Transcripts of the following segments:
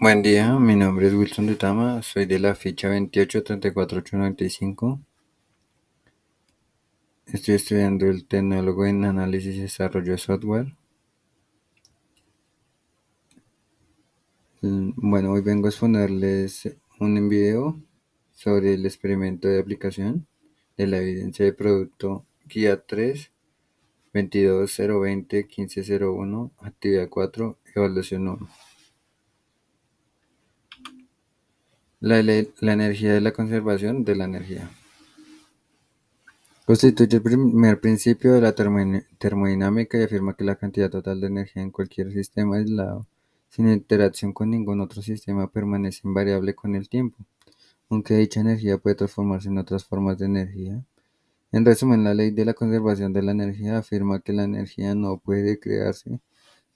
Buen día, mi nombre es Wilson de Tama, soy de la ficha 2834895. Estoy estudiando el tecnólogo en análisis y desarrollo de software. Bueno, hoy vengo a exponerles un video sobre el experimento de aplicación de la evidencia de producto guía 3 22020 1501, actividad 4, evaluación 1. La energía de la conservación de la energía. Constituye el primer principio de la termodinámica y afirma que la cantidad total de energía en cualquier sistema aislado, sin interacción con ningún otro sistema, permanece invariable con el tiempo, aunque dicha energía puede transformarse en otras formas de energía. En resumen, la ley de la conservación de la energía afirma que la energía no puede crearse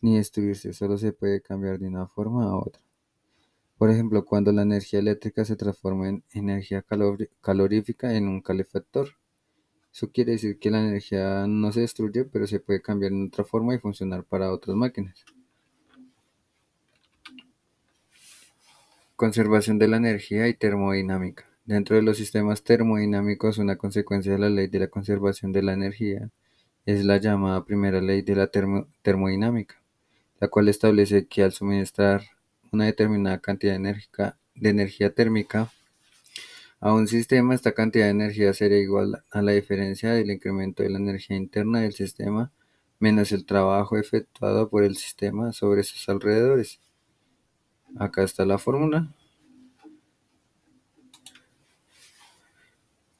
ni destruirse, solo se puede cambiar de una forma a otra. Por ejemplo, cuando la energía eléctrica se transforma en energía calorífica en un calefactor. Eso quiere decir que la energía no se destruye, pero se puede cambiar en otra forma y funcionar para otras máquinas. Conservación de la energía y termodinámica. Dentro de los sistemas termodinámicos, una consecuencia de la ley de la conservación de la energía es la llamada primera ley de la termodinámica, la cual establece que al suministrar una determinada cantidad de energía térmica a un sistema, esta cantidad de energía será igual a la diferencia del incremento de la energía interna del sistema menos el trabajo efectuado por el sistema sobre sus alrededores. Acá está la fórmula.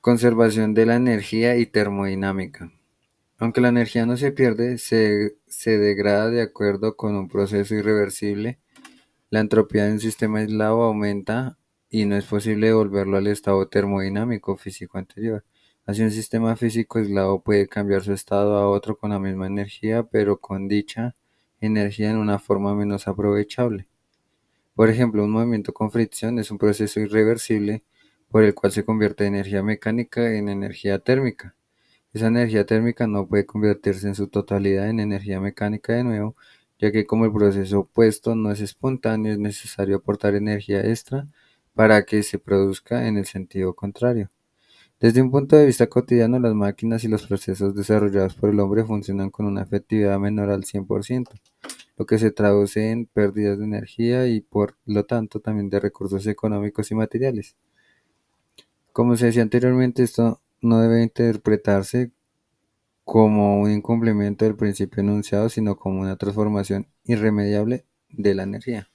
Conservación de la energía y termodinámica. Aunque la energía no se pierde, se degrada de acuerdo con un proceso irreversible. La entropía de un sistema aislado aumenta y no es posible devolverlo al estado termodinámico físico anterior. Así, un sistema físico aislado puede cambiar su estado a otro con la misma energía, pero con dicha energía en una forma menos aprovechable. Por ejemplo, un movimiento con fricción es un proceso irreversible por el cual se convierte energía mecánica en energía térmica. Esa energía térmica no puede convertirse en su totalidad en energía mecánica de nuevo, ya que como el proceso opuesto no es espontáneo, es necesario aportar energía extra para que se produzca en el sentido contrario. Desde un punto de vista cotidiano, las máquinas y los procesos desarrollados por el hombre funcionan con una efectividad menor al 100%, lo que se traduce en pérdidas de energía y por lo tanto también de recursos económicos y materiales. Como se decía anteriormente, esto no debe interpretarse como un incumplimiento del principio enunciado, sino como una transformación irremediable de la energía.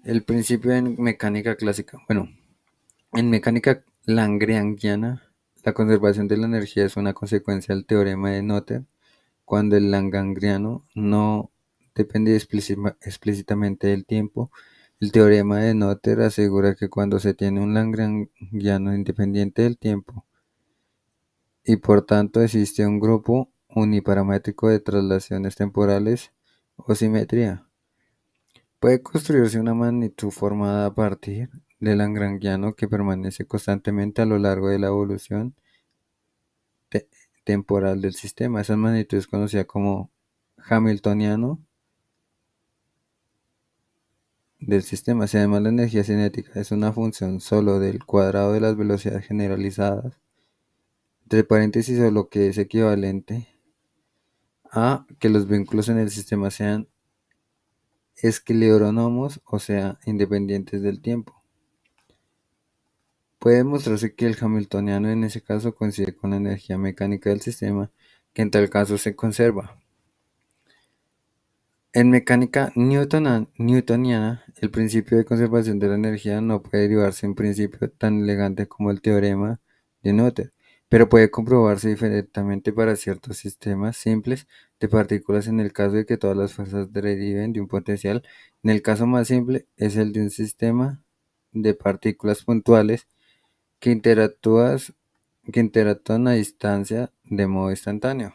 El principio en mecánica clásica. Bueno, en mecánica lagrangiana, la conservación de la energía es una consecuencia del teorema de Noether, cuando el lagrangiano no depende explícitamente del tiempo. El teorema de Noether asegura que cuando se tiene un lagrangiano independiente del tiempo, y por tanto existe un grupo uniparamétrico de traslaciones temporales o simetría. Puede construirse una magnitud formada a partir del lagrangiano que permanece constantemente a lo largo de la evolución te- temporal del sistema. Esa magnitud es conocida como Hamiltoniano del sistema. Si además la energía cinética es una función solo del cuadrado de las velocidades generalizadas, entre paréntesis, o lo que es equivalente a que los vínculos en el sistema sean esclerónomos, o sea, independientes del tiempo. Puede demostrarse que el hamiltoniano en ese caso coincide con la energía mecánica del sistema, que en tal caso se conserva. En mecánica newtoniana, el principio de conservación de la energía no puede derivarse de un principio tan elegante como el teorema de Noether, pero puede comprobarse diferentemente para ciertos sistemas simples de partículas en el caso de que todas las fuerzas deriven de un potencial. En el caso más simple es el de un sistema de partículas puntuales que que interactúan a distancia de modo instantáneo.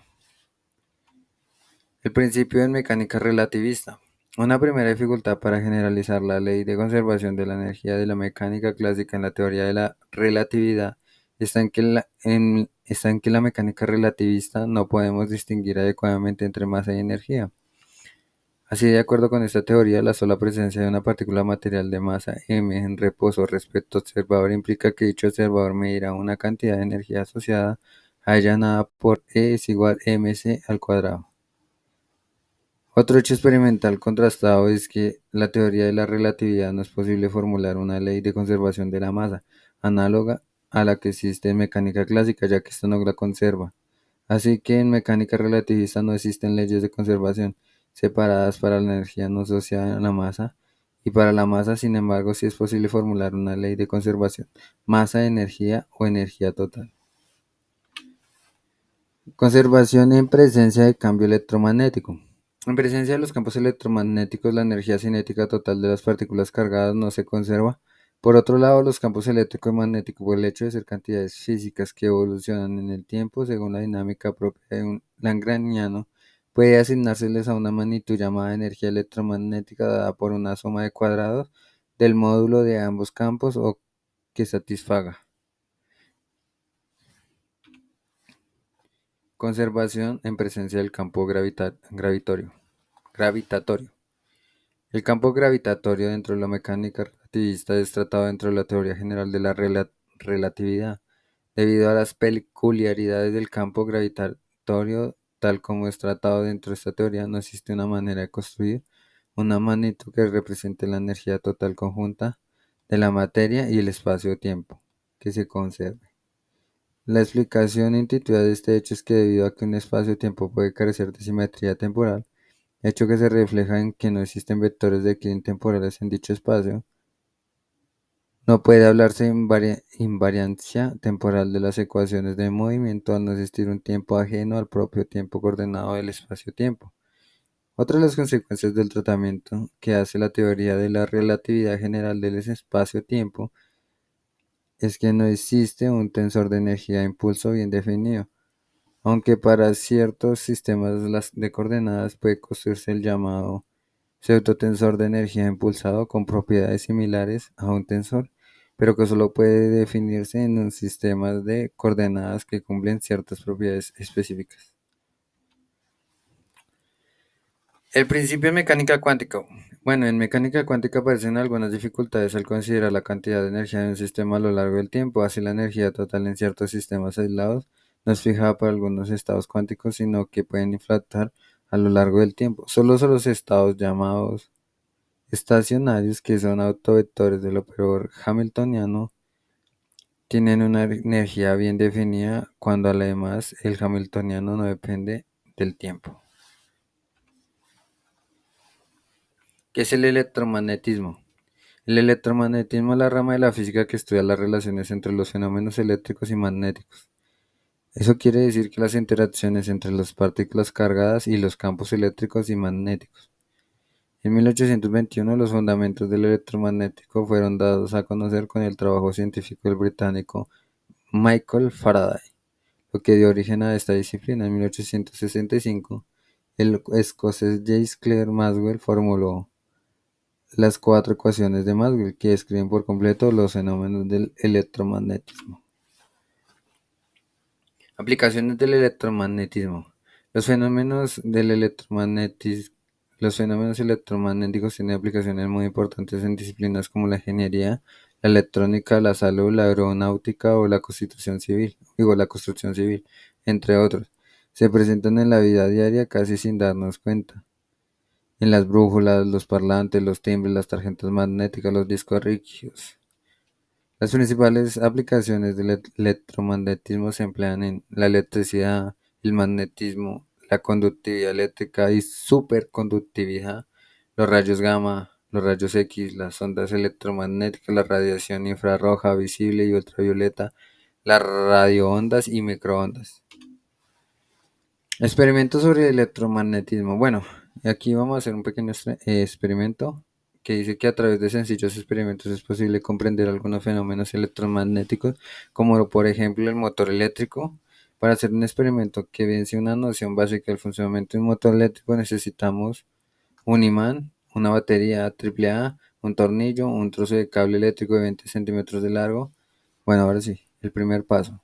El principio en mecánica relativista. Una primera dificultad para generalizar la ley de conservación de la energía de la mecánica clásica en la teoría de la relatividad está en está en que la mecánica relativista no podemos distinguir adecuadamente entre masa y energía. Así, de acuerdo con esta teoría, la sola presencia de una partícula material de masa m en reposo respecto al observador implica que dicho observador medirá una cantidad de energía asociada a ella nada por E es igual a mc al cuadrado. Otro hecho experimental contrastado es que la teoría de la relatividad no es posible formular una ley de conservación de la masa, análoga a la que existe en mecánica clásica, ya que esto no la conserva. Así que en mecánica relativista no existen leyes de conservación separadas para la energía no asociada a la masa, y para la masa, sin embargo, sí es posible formular una ley de conservación, masa de energía o energía total. Conservación en presencia de cambio electromagnético. En presencia de los campos electromagnéticos, la energía cinética total de las partículas cargadas no se conserva. Por otro lado, los campos eléctricos y magnéticos, por el hecho de ser cantidades físicas que evolucionan en el tiempo según la dinámica propia de un lagrangiano, puede asignárseles a una magnitud llamada energía electromagnética dada por una suma de cuadrados del módulo de ambos campos o que satisfaga. Conservación en presencia del campo gravitatorio. El campo gravitatorio dentro de la mecánica relativista es tratado dentro de la teoría general de la relatividad. Debido a las peculiaridades del campo gravitatorio, tal como es tratado dentro de esta teoría, no existe una manera de construir una magnitud que represente la energía total conjunta de la materia y el espacio-tiempo que se conserve. La explicación intuitiva de este hecho es que debido a que un espacio-tiempo puede carecer de simetría temporal, hecho que se refleja en que no existen vectores de equilibrio temporales en dicho espacio, no puede hablarse de invariancia temporal de las ecuaciones de movimiento al no existir un tiempo ajeno al propio tiempo coordenado del espacio-tiempo. Otra de las consecuencias del tratamiento que hace la teoría de la relatividad general del espacio-tiempo es que no existe un tensor de energía de impulso bien definido, aunque para ciertos sistemas de coordenadas puede construirse el llamado pseudotensor de energía impulsado con propiedades similares a un tensor, pero que solo puede definirse en un sistema de coordenadas que cumplen ciertas propiedades específicas. El principio de mecánica cuántica. Bueno, en mecánica cuántica aparecen algunas dificultades al considerar la cantidad de energía de un sistema a lo largo del tiempo. Así, la energía total en ciertos sistemas aislados no es fijada por algunos estados cuánticos, sino que pueden inflatar a lo largo del tiempo. Solo son los estados llamados estacionarios, que son autovectores del operador hamiltoniano, tienen una energía bien definida cuando además el hamiltoniano no depende del tiempo. ¿Qué es el electromagnetismo? El electromagnetismo es la rama de la física que estudia las relaciones entre los fenómenos eléctricos y magnéticos. Eso quiere decir que las interacciones entre las partículas cargadas y los campos eléctricos y magnéticos. En 1821 los fundamentos del electromagnético fueron dados a conocer con el trabajo científico del británico Michael Faraday, lo que dio origen a esta disciplina. En 1865, el escocés James Clerk Maxwell formuló las cuatro ecuaciones de Maxwell, que describen por completo los fenómenos del electromagnetismo. Aplicaciones del electromagnetismo. Los fenómenos del electromagnetismo Los fenómenos electromagnéticos tienen aplicaciones muy importantes en disciplinas como la ingeniería, la electrónica, la salud, la aeronáutica o la construcción civil, entre otros. Se presentan en la vida diaria casi sin darnos cuenta. En las brújulas, los parlantes, los timbres, las tarjetas magnéticas, los discos rígidos. Las principales aplicaciones del electromagnetismo se emplean en la electricidad, el magnetismo, la conductividad eléctrica y superconductividad, los rayos gamma, los rayos X, las ondas electromagnéticas, la radiación infrarroja, visible y ultravioleta, las radioondas y microondas. Experimentos sobre el electromagnetismo. Bueno, aquí vamos a hacer un pequeño experimento que dice que a través de sencillos experimentos es posible comprender algunos fenómenos electromagnéticos, como por ejemplo el motor eléctrico. Para hacer un experimento que vence una noción básica del funcionamiento de un motor eléctrico necesitamos un imán, una batería AAA, un tornillo, un trozo de cable eléctrico de 20 centímetros de largo. Bueno, ahora sí, el primer paso.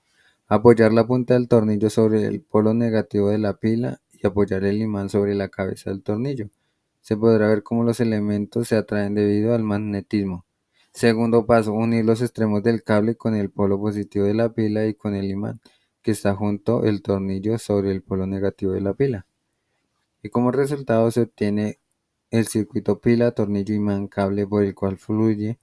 Apoyar la punta del tornillo sobre el polo negativo de la pila y apoyar el imán sobre la cabeza del tornillo. Se podrá ver cómo los elementos se atraen debido al magnetismo. Segundo paso, unir los extremos del cable con el polo positivo de la pila y con el imán que está junto el tornillo sobre el polo negativo de la pila. Y como resultado se obtiene el circuito pila, tornillo, imán, cable por el cual fluye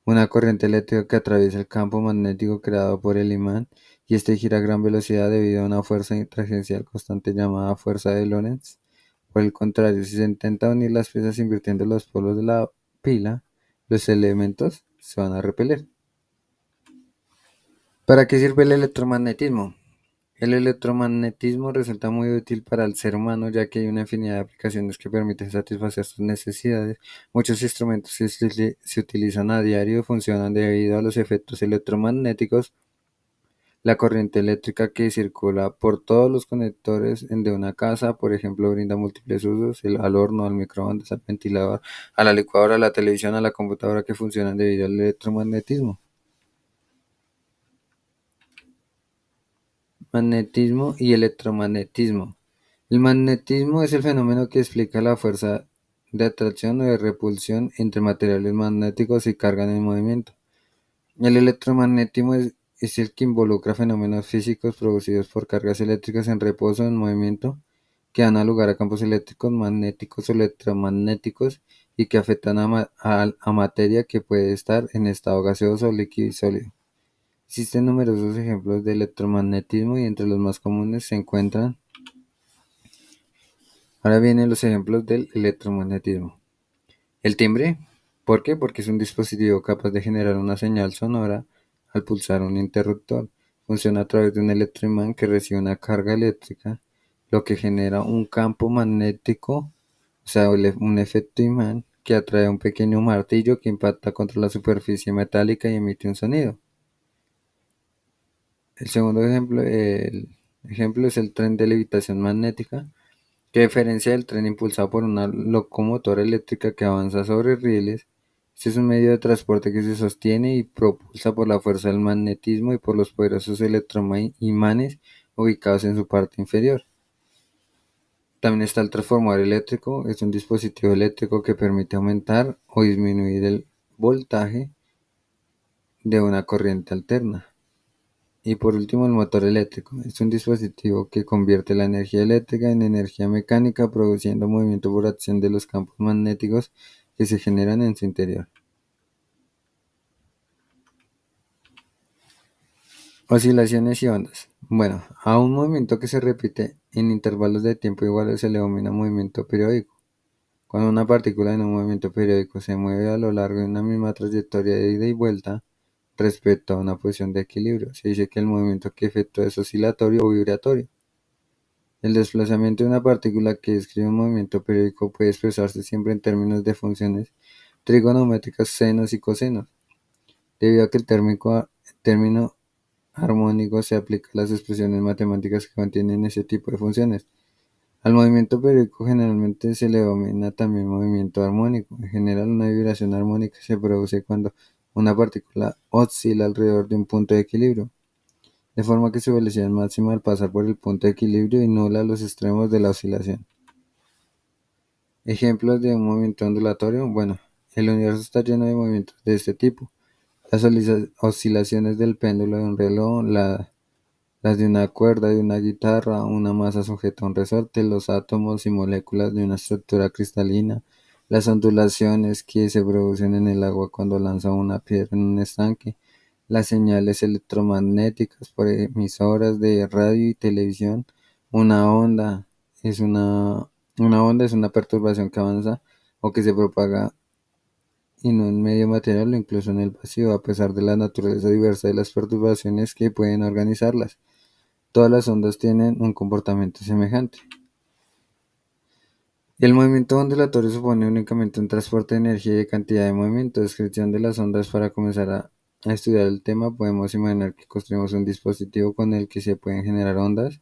una corriente eléctrica que atraviesa el campo magnético creado por el imán y este gira a gran velocidad debido a una fuerza tangencial constante llamada fuerza de Lorentz. Por el contrario, si se intenta unir las piezas invirtiendo los polos de la pila, los elementos se van a repeler. ¿Para qué sirve el electromagnetismo? El electromagnetismo resulta muy útil para el ser humano ya que hay una infinidad de aplicaciones que permiten satisfacer sus necesidades. Muchos instrumentos que se utilizan a diario funcionan debido a los efectos electromagnéticos. La corriente eléctrica que circula por todos los conectores de una casa, por ejemplo, brinda múltiples usos, al horno, al microondas, al ventilador, a la licuadora, a la televisión, a la computadora que funcionan debido al electromagnetismo. Magnetismo y electromagnetismo. El magnetismo es el fenómeno que explica la fuerza de atracción o de repulsión entre materiales magnéticos y cargas en movimiento. El electromagnetismo es el que involucra fenómenos físicos producidos por cargas eléctricas en reposo o en movimiento que dan lugar a campos eléctricos, magnéticos o electromagnéticos y que afectan a materia que puede estar en estado gaseoso, líquido y sólido. Existen numerosos ejemplos de electromagnetismo y entre los más comunes se encuentran. Ahora vienen los ejemplos del electromagnetismo. El timbre. ¿Por qué? Porque es un dispositivo capaz de generar una señal sonora al pulsar un interruptor. Funciona a través de un electroimán que recibe una carga eléctrica, lo que genera un campo magnético, o sea, un efecto imán que atrae un pequeño martillo que impacta contra la superficie metálica y emite un sonido. El segundo ejemplo es el tren de levitación magnética, que a diferencia del tren impulsado por una locomotora eléctrica que avanza sobre rieles, este es un medio de transporte que se sostiene y propulsa por la fuerza del magnetismo y por los poderosos electroimanes ubicados en su parte inferior. También está el transformador eléctrico, es un dispositivo eléctrico que permite aumentar o disminuir el voltaje de una corriente alterna. Y por último, el motor eléctrico. Es un dispositivo que convierte la energía eléctrica en energía mecánica, produciendo movimiento por acción de los campos magnéticos que se generan en su interior. Oscilaciones y ondas. Bueno, a un movimiento que se repite en intervalos de tiempo iguales se le denomina movimiento periódico. Cuando una partícula en un movimiento periódico se mueve a lo largo de una misma trayectoria de ida y vuelta respecto a una posición de equilibrio, se dice que el movimiento que efectúa es oscilatorio o vibratorio. El desplazamiento de una partícula que describe un movimiento periódico puede expresarse siempre en términos de funciones trigonométricas senos y cosenos, debido a que el término armónico se aplica a las expresiones matemáticas que contienen ese tipo de funciones. Al movimiento periódico generalmente se le denomina también movimiento armónico. En general, una vibración armónica se produce cuando una partícula oscila alrededor de un punto de equilibrio, de forma que su velocidad máxima al pasar por el punto de equilibrio y nula los extremos de la oscilación. Ejemplos de un movimiento ondulatorio. Bueno, el universo está lleno de movimientos de este tipo. Las oscilaciones del péndulo de un reloj, las de una cuerda de una guitarra, una masa sujeta a un resorte, los átomos y moléculas de una estructura cristalina, las ondulaciones que se producen en el agua cuando lanza una piedra en un estanque, las señales electromagnéticas por emisoras de radio y televisión. Una onda es una onda es una perturbación que avanza o que se propaga en un medio material o incluso en el vacío, a pesar de la naturaleza diversa de las perturbaciones que pueden organizarlas. Todas las ondas tienen un comportamiento semejante. El movimiento ondulatorio supone únicamente un transporte de energía y de cantidad de movimiento. Descripción de las ondas. Para comenzar a estudiar el tema, podemos imaginar que construimos un dispositivo con el que se pueden generar ondas.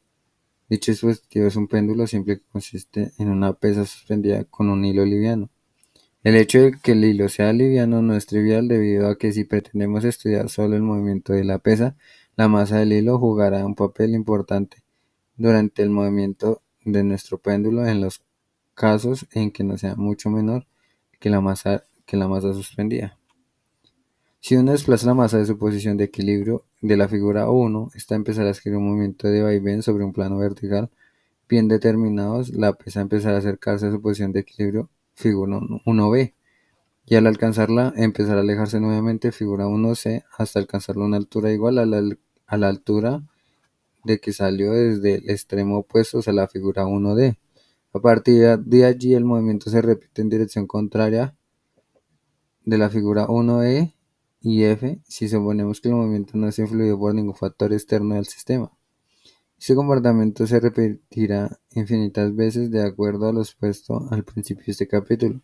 Dicho dispositivo es un péndulo simple que consiste en una pesa suspendida con un hilo liviano. El hecho de que el hilo sea liviano no es trivial debido a que si pretendemos estudiar solo el movimiento de la pesa, La masa del hilo jugará un papel importante durante el movimiento de nuestro péndulo en los casos en que no sea mucho menor que la masa suspendida. Si uno desplaza la masa de su posición de equilibrio de la figura 1, esta empezará a escribir un movimiento de vaivén sobre un plano vertical bien determinados, la pesa empezará a acercarse a su posición de equilibrio figura 1b y al alcanzarla empezará a alejarse nuevamente figura 1c hasta alcanzarla a una altura igual a la altura de que salió desde el extremo opuesto a la figura 1D. A partir de allí el movimiento se repite en dirección contraria de la figura 1E y F si suponemos que el movimiento no es influido por ningún factor externo del sistema. Este comportamiento se repetirá infinitas veces de acuerdo a lo expuesto al principio de este capítulo.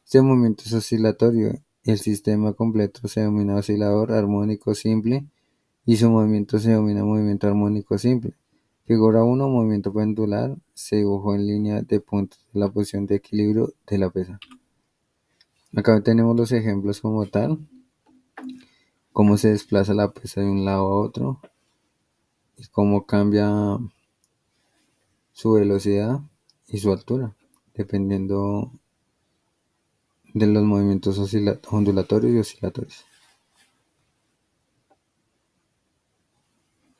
Este movimiento es oscilatorio. El sistema completo se denomina oscilador armónico simple y su movimiento se denomina movimiento armónico simple. Figura 1, movimiento pendular, se dibujó en línea de puntos de la posición de equilibrio de la pesa. Acá tenemos los ejemplos como tal, cómo se desplaza la pesa de un lado a otro y cómo cambia su velocidad y su altura, dependiendo de los movimientos ondulatorios y oscilatorios.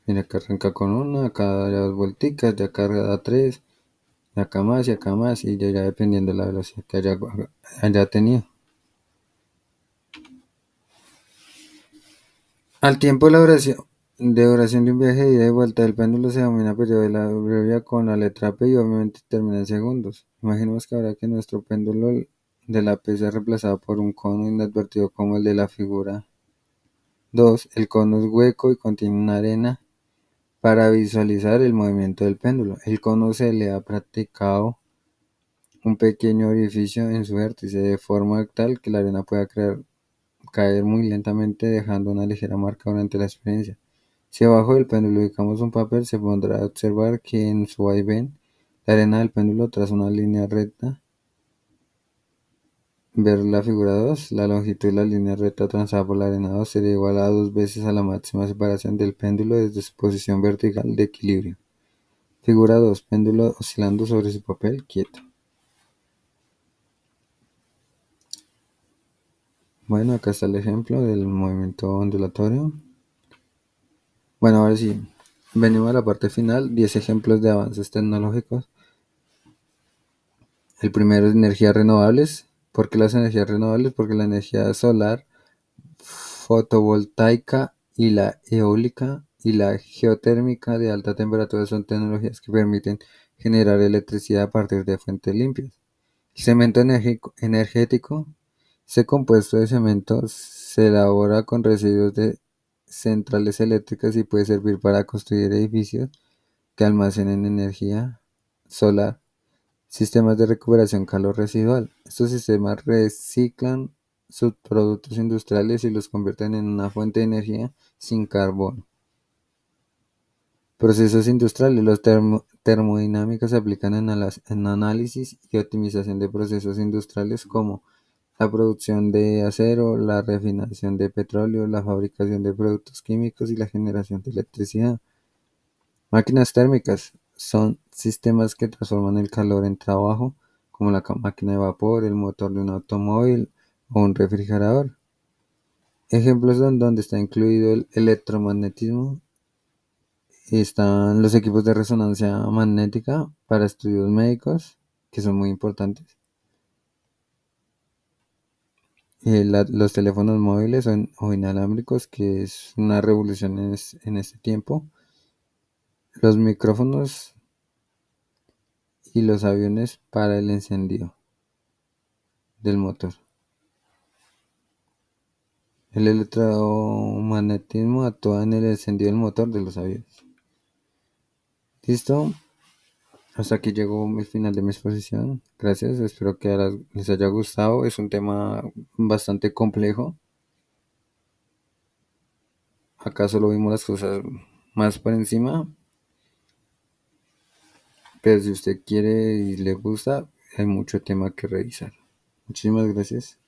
Mira, acá arranca con una, acá da 2 vuelticas, ya acá da 3, y acá más, y ya irá dependiendo de la velocidad que haya tenido. Al tiempo de duración de un viaje de ida y vuelta del péndulo se denomina periodo de la brevia con la letra P y obviamente termina en segundos. Imaginemos que ahora que nuestro péndulo de la P sea reemplazado por un cono inadvertido como el de la figura 2. El cono es hueco y contiene una arena para visualizar el movimiento del péndulo. El cono se le ha practicado un pequeño orificio en su vértice de forma tal que la arena pueda caer muy lentamente dejando una ligera marca durante la experiencia. Si abajo del péndulo ubicamos un papel, se podrá observar que en su vaivén, la arena del péndulo traza una línea recta. Ver la figura 2, la longitud de la línea recta trazada por la arena 2 sería igual a 2 veces a la máxima separación del péndulo desde su posición vertical de equilibrio. Figura 2, péndulo oscilando sobre su papel quieto. Bueno, acá está el ejemplo del movimiento ondulatorio. Bueno, ahora sí, venimos a la parte final, 10 ejemplos de avances tecnológicos. El primero es energías renovables. ¿Por qué las energías renovables? Porque la energía solar, fotovoltaica y la eólica y la geotérmica de alta temperatura son tecnologías que permiten generar electricidad a partir de fuentes limpias. El cemento energético. Este compuesto de cemento se elabora con residuos de centrales eléctricas y puede servir para construir edificios que almacenen energía solar. Sistemas de recuperación calor residual. Estos sistemas reciclan subproductos industriales y los convierten en una fuente de energía sin carbono. Procesos industriales. Los termodinámicos se aplican en análisis y optimización de procesos industriales como la producción de acero, la refinación de petróleo, la fabricación de productos químicos y la generación de electricidad. Máquinas térmicas son sistemas que transforman el calor en trabajo, como la máquina de vapor, el motor de un automóvil o un refrigerador. Ejemplos donde está incluido el electromagnetismo. Están los equipos de resonancia magnética para estudios médicos, que son muy importantes. Los teléfonos móviles o inalámbricos, que es una revolución en este tiempo. Los micrófonos y los aviones para el encendido del motor. El electromagnetismo actúa en el encendido del motor de los aviones. ¿Listo? Hasta aquí llegó el final de mi exposición. Gracias, espero que les haya gustado. Es un tema bastante complejo. Acá solo vimos las cosas más por encima. Pero si usted quiere y le gusta, hay mucho tema que revisar. Muchísimas gracias.